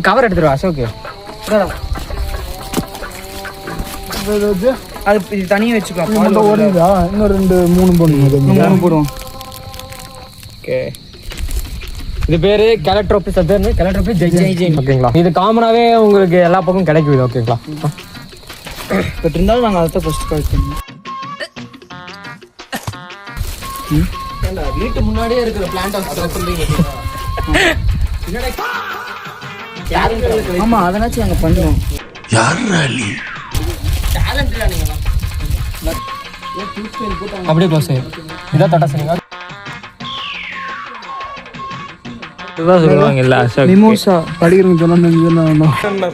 Cover எடுத்துருவா Ashok. அது தனியாக வச்சுக்கலாம். இன்னும் 2-3 போடுவோம். ஓகே, இது பேரு கலட்ரோபிஸ். அது பேரு கலட்ரோபிஸ் ஜெய். ஓகேங்களா, இது காமனாகவே உங்களுக்கு எல்லா பக்கமும் கிடைக்குது. ஓகேங்களா, பட் இருந்தாலும் நாங்கள் அதை ஃபர்ஸ்ட் கால் பண்ணோம். வீட்டு முன்னாடியே இருக்கிற பிளான்ட் ஆமா, அதனாச்சும் நாங்கள் பண்ணுவோம். அப்படியே க்ளோஸ் ஆயிடும். இதான் தட்டா சரிங்க. இதுதான் சொல்லுவாங்கல்ல மிமோசா படிக்கிறவங்க சொன்னா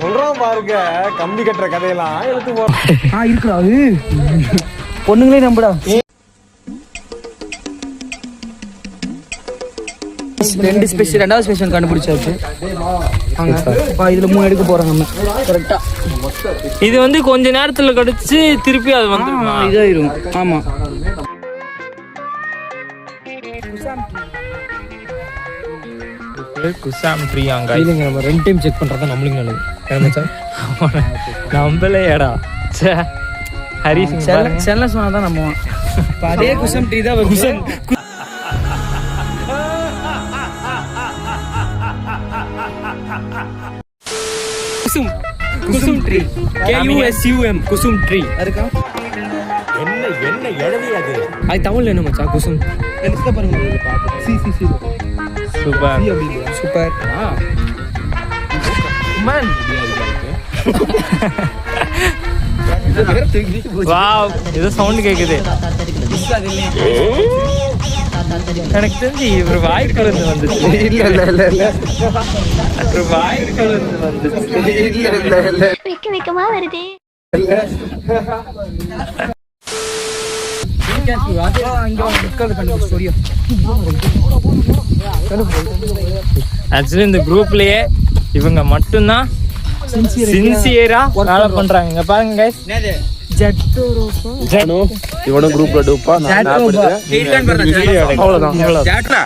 சொல்றான் பாருங்க. கம்பி கட்டுற கதையெல்லாம் எடுத்து போறோம். இருக்குடா அது பொண்ணுங்களே நம்புடா. ரெண்டாவது ஸ்பெஷல் கண்டுபிடிச்சாச்சு. இதுல 3 எடுக்க போறோம் நம்ம. கரெக்டா இது வந்து கொஞ்ச நேரத்துல கடிச்சு திருப்பி அது வந்து இதாயிரும். ஆமா, குசாம் ட்ரீ. அங்க இல்லைங்க, நம்ம 2 டைம் செக் பண்றதா நம்மளுக்கு நல்லது. நம்மளேடா ஹரிசிங் செல்ல சொன்னாதான் நம்ம அதே குசாம் ட்ரீ தான். Kusum tree, KUSUM Kusum tree. அதுக்கா என்ன எழுதி அது தமிழ்ல என்ன மச்சான்? குசும் எழுத பாருங்க. CCC super super man. Wow, ஏதோ சவுண்ட் கேக்குது. எனக்கு தெரிஞ்சு ஒரு வாய்க்குள்ள இருந்து வந்துச்சு. இல்ல ஒரு வாய்க்குள்ள இருந்து வந்துச்சு. இல்ல வெக்கமா வருது. ஆக்சுவலி இந்த குரூப்லயே இவங்க மட்டும்தான் சின்சியரா வேலை பண்றாங்க. பாருங்க கைஸ்,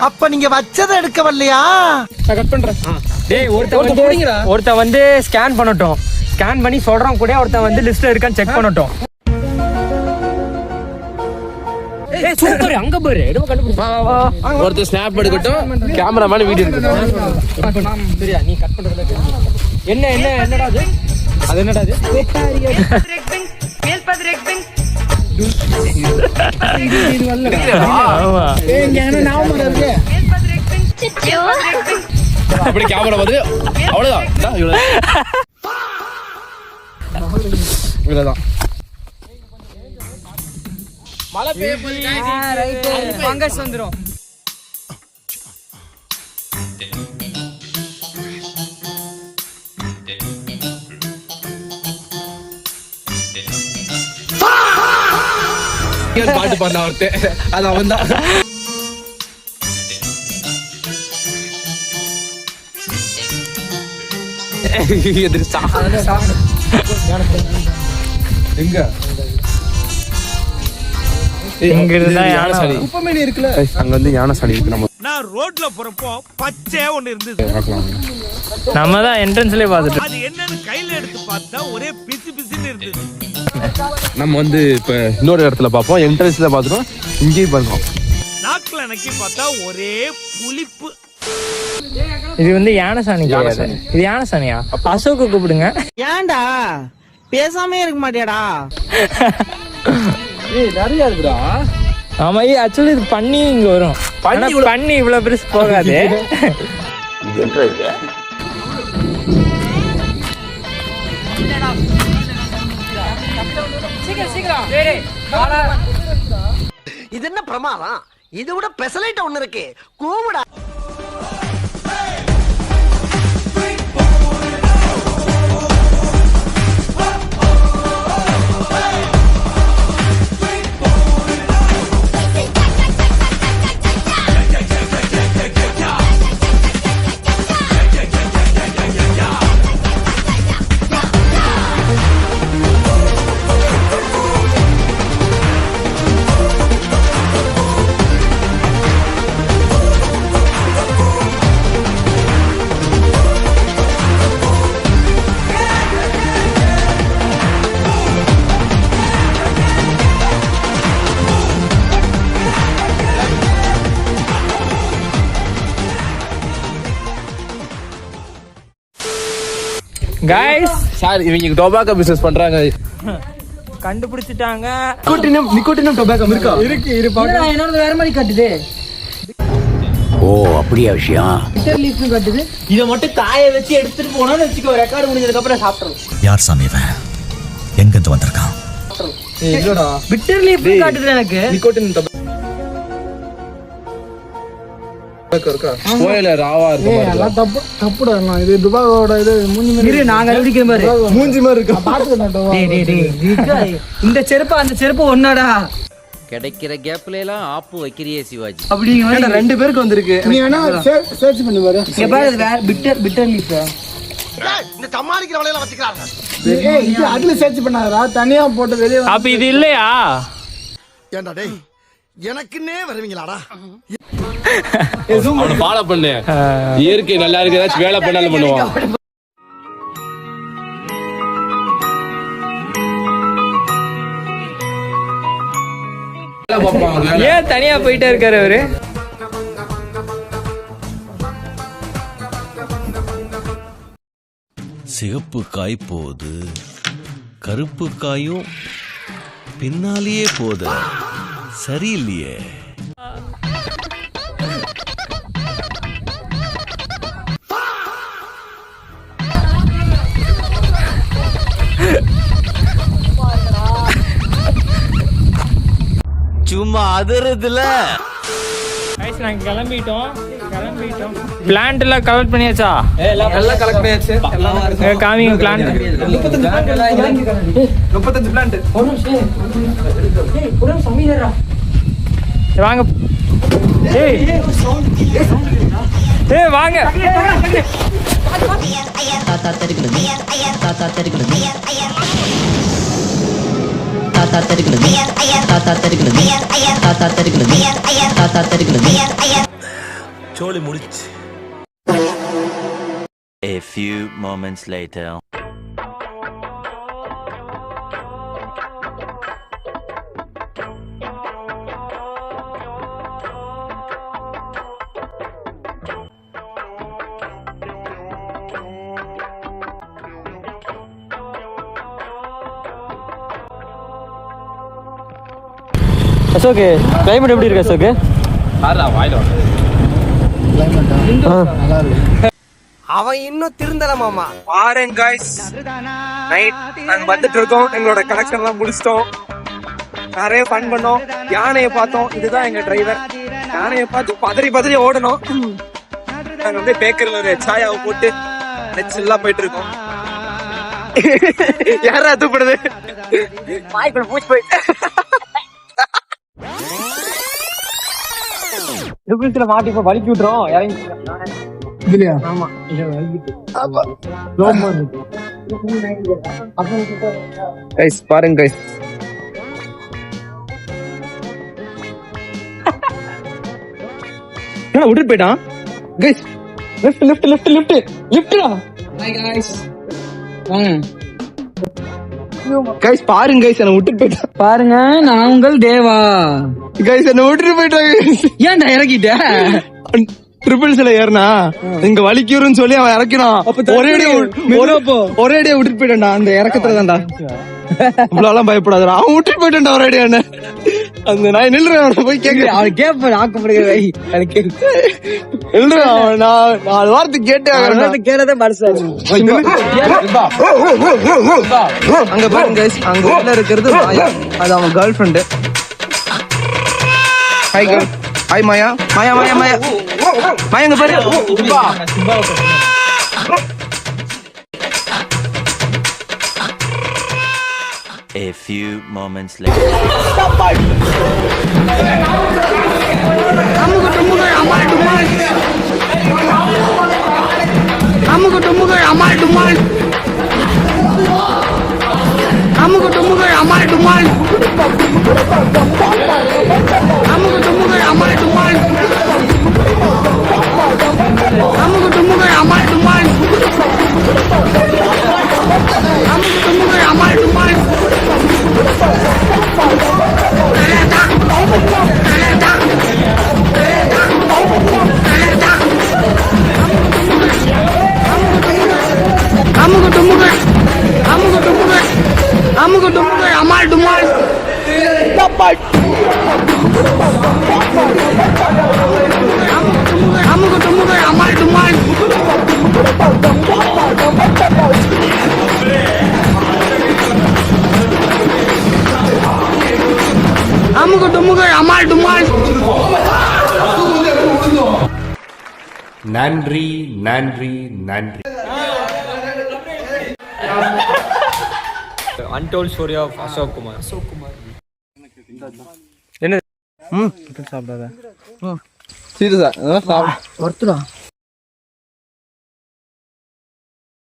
அப்ப நீங்க வச்சதை எடுக்க வரலையா? ஒருத்த வந்து ஸ்கேன் பண்ணட்டும், ஸ்கேன் பண்ணி சொல்றோம் கூட. ஒருத்த வந்து லிஸ்ட்ல இருக்கான்னு செக் பண்ணட்டும். அங்க பாரு, ஒருத்தர் ஸ்னாப் எடுக்கட்டும், கேமராமேன் வீடியோ எடுக்கட்டும். சரியா, நீ கட் பண்றதுல என்னடா அது? அது என்னடா அது? அப்படி கேமரா பார்த்து அவ்வளவுதான். இவ்வளவுதான். மழை பெய்யுது, ஃபங்கஸ் வந்துரும். பாட்டு பாடின ஒருத்தர், அது அவன் தான். எங்க யானை இருக்குல்ல, அங்க வந்து யானை சாணி இருக்கு. நம்ம நான் ரோட்ல போறப்போ பச்சை ஒண்ணு இருந்தது. நம்ம தான் என்ட்ரன்ஸ்லயே பார்த்துட்டு அது என்னன்னு கையில எடுத்து பார்த்தா ஒரே பிசு பிசுன்னு இருந்தது. நம்ம வந்து இப்ப இன்னொரு இடத்துல பார்ப்போம், என்ட்ரன்ஸ்ல பார்த்துட்டோம். இங்கேயும் பார்ப்போம். நாக்குல நக்கி பார்த்தா ஒரே புளிப்பு. இது வந்து யானை சாணி கிடையாது. இது யானை சாணியா? அசோக்கு கூப்பிடுங்க. ஏன்டா பேசாமே இருக்க மாட்டியாடா? நிறைய இருக்குடா. ஆமா, ஆக்சுவலி இது பண்ணி இங்க வரும். பண்ணி இவ்வளவு பெருசு போகாது. இது என்ன பிரமாதம்? இதை விட பெசலைட் ஒண்ணு இருக்கு, கூவுடா. கைஸ் சார் இவங்க டொபாக்கோ பிசினஸ் பண்றாங்க. கண்டுபிடிச்சிட்டாங்க. நிக்கோட்டினம் டொபாக்கோ இருக்கா? இருக்கு என்னோட வேற மாதிரி கட்டுது. ஓ அப்படியா விஷயம். பிட்டர் லீஃப் கட்டுது. இத மட்டும் காய வச்சு எடுத்துட்டு போனான்னு வெச்சுக்கோ, ரெக்கார்ட் முடிஞ்சதுக்கு அப்புறம் சாப்பிடுறோம். யார் சாமி இவன்? எங்க இருந்து வந்திருக்கான்? இல்லடா பிட்டர் லீஃப் காட்டுது எனக்கு. நிக்கோட்டினம் டொபாக்கோ இருக்கா? கோயில ராவா இருக்கு பாருங்க. எல்லாம் தப்புடா. நான் இது துபாயோட இது மூஞ்சி மாதிரி இரு நாங்க அடிக்கிறோம் பாரு. மூஞ்சி மாதிரி இருக்கு. பாத்துக்கடா. டேய் இந்த செருப்பு அந்த செருப்பு ஒண்ணாடா. கிடைக்கிற கேப்ல எல்லாம் ஆப்பு வைக்கிறியே சிவாஜி. அப்படிங்க ரெண்டு பேருக்கு வந்திருக்கு. நீ வேணா சர்ச் பண்ணி பாரு. இங்க பாரு இது பிட்டர் லீஃப். இந்த சமாளிக்கிற வலையில வச்சுக்கிறாங்க. ஏய் இது அதுல சர்ச் பண்ணாதடா, தனியா போட்டு வெளிய அப்ப இது இல்லையா? ஏண்டா டேய் எனக்குன்னே வருவீங்களாடா. அவனை ஃபாலோ பண்ணு. இயற்கை நல்லா இருக்கு, ஏதாச்சும் வேலை பண்ணாலும் பண்ணுவான். ஏன் தனியா போயிட்டே இருக்காரு அவரு? சிகப்பு காய் போகுது, கருப்பு காயும் பின்னாலேயே போகுது. சரியில்லையே. சும்மா அதிரதுல கைஸ் நாங்க கிளம்பிட்டோம். பிளான்ட் எல்லாம் கலெக்ட் பண்ணியாச்சா? எல்லாம் கலெக்ட் பண்ணியாச்சு. காமிங்க பிளான்ட். 35 பிளான்ட். வாங்க. ஏய் வாங்க. தாத்தா தெரிகிறது தாத்தா தெரிகிறது தாத்தா தெரிகிறது தாத்தா தெரிகிறது தாத்தா தெரிகிறது தாத்தா தெரிகிறது. சோலி முடிச்சு. A few moments later. Ashok climate எப்படி இருக்கு அசோக்? அவன் இன்னும் திருந்தல மாமா. பாருங்க गाइस, நைட் நாங்க வந்துட்டு இருக்கோம். எங்களோட கலெக்ஷன் எல்லாம் முடிச்சிட்டோம். நிறைய ஃபன் பண்ணோம். யானையை பார்த்தோம். இதுதான் எங்க டிரைவர். யானையை பார்த்து பதறி ஓடணும். நாங்க வந்து பேக்கரில் ஒரு சாயாவை போட்டு நெச்செல்லாம் போயிட்டு இருக்கோம். யாரா தூப்படுது? ட்ரிபிள்ஸ்ல மாட்டி இப்ப வலிக்கி விட்டுறோம். இறங்கி இதுலயா? ஆமா गाइस பாருங்க गाइस. என்ன விட்டுட்டு போயிட்டான் गाइस. லிஃப்ட்டா. Hi guys. गाइस பாருங்க गाइस, என்ன விட்டுட்டு போயிட்டான். பாருங்க நான் உங்கள் தேவா. गाइस என்ன விட்டுட்டு போயிட்டான். ஏன்டா இறக்கிட்ட? ட்ரிபிள்ஸ்ல ஏறினா இங்க வலிக்குறன்னு சொல்லி அவன் இறக்கினான். ஒரேடியா விட்டுட்டு போயிட்டான்டா. அந்த இறக்கத்துல தான்டா. இவ்வளவு பயப்படாதா. அவன் விட்டுட்டு போயிட்டான்டா ஒரேடியா. அந்த நான் நில்றேன். போய் கேட்கிறேன். அவன் கேட்பேன். ஆக்கப்படுகிற நான் 4 வாரத்துக்கு கேட்டு கேட்டதே மனசு. அங்க பாருங்க guys, அங்க உள்ள இருக்கிறது மாயா. அது அவன் girlfriend. Hi girl. Hi Maya. Maya எங்க பாரு. A few moments later. அமுகு டுமுகு நன்றி நன்றி நன்றி. Untold story of Ashok Kumar. என்னது? சாப்பிடாத. சீரியஸா ஒருத்தரா